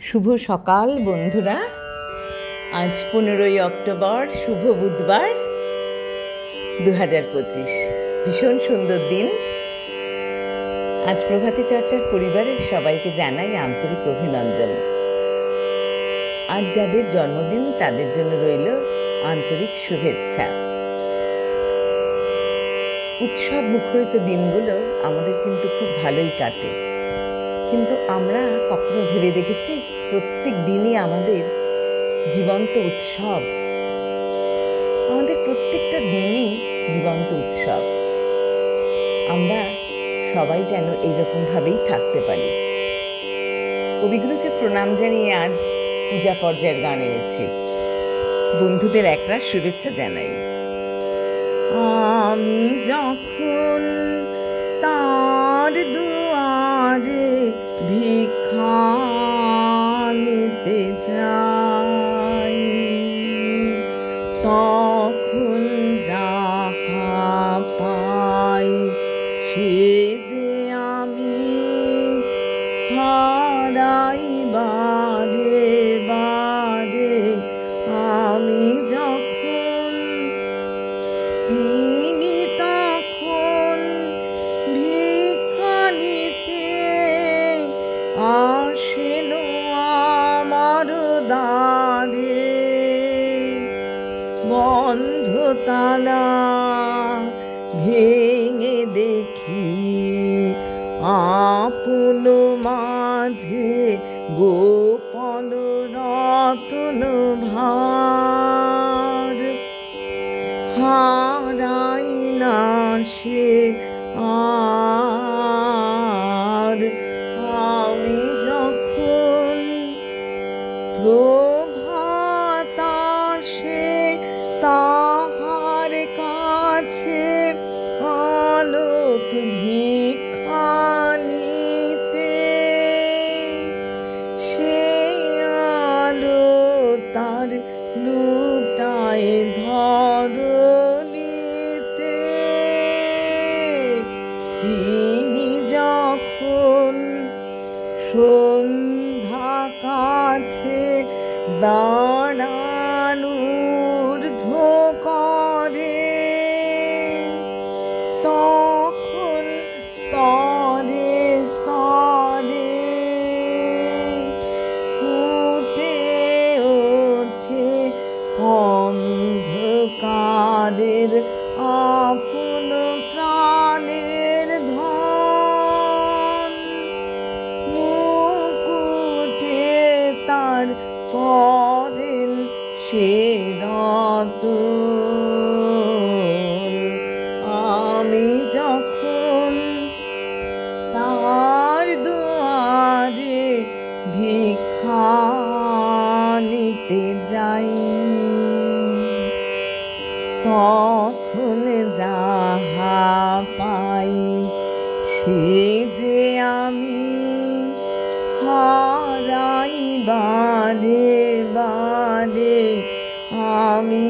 শুভ সকাল বন্ধুরা। আজ 15ই অক্টোবর, শুভ বুধবার 2025। ভীষণ সুন্দর দিন। আজ প্রভাতী চর্চার পরিবারের সবাইকে জানাই আন্তরিক অভিনন্দন। আজ যাদের জন্মদিন তাদের জন্য রইল আন্তরিক শুভেচ্ছা। উৎসব মুখরিত দিনগুলো আমাদের কিন্তু খুব ভালোই কাটে, কিন্তু আমরা কখনো ভেবে দেখেছি প্রত্যেক দিনই আমাদের জীবন্ত উৎসব? আমাদের প্রত্যেকটা দিনই জীবন্ত উৎসব। আমরা সবাই যেন এইরকমভাবেই থাকতে পারি। কবিগুরুকে প্রণাম জানিয়ে আজ পূজা পর্যায়ের গান এনেছি। বন্ধুদের একরাশ শুভেচ্ছা জানাই। আমি যখন তার দুয়ারে ভিক্ষা নিতে যাই, তখন যাহা পাই সে যে আমি হারাই বারে বারে। আমি যখন তিনি তখন ভিক্ষা নিতে আসেন আমার দ্বারে। বন্ধ তালা ভেঙে দেখি আপন মাঝে গোপন রতন ভার। হারাই না সে আর। আমি যখন প্রভাত আসে তাহার কাছে আলোক ভিক্ষা নিতে, সে আলো তার লুটায় ধরণীতে। তিনি যখন সন্ধ্যা কাছে দাঁড়ান ঊর্ধ্ব করে, তখন স্তরে স্তরে ফুটে ওঠে অন্ধকারের আপন প্রাণের ধন। মুকুটে তার পরেন সে রতন। আমি যখন তার দুয়ারে ভিক্ষা নিতে যাই, তখন যাহা পাই সে যে আমি হারাই বারে বারে। আমি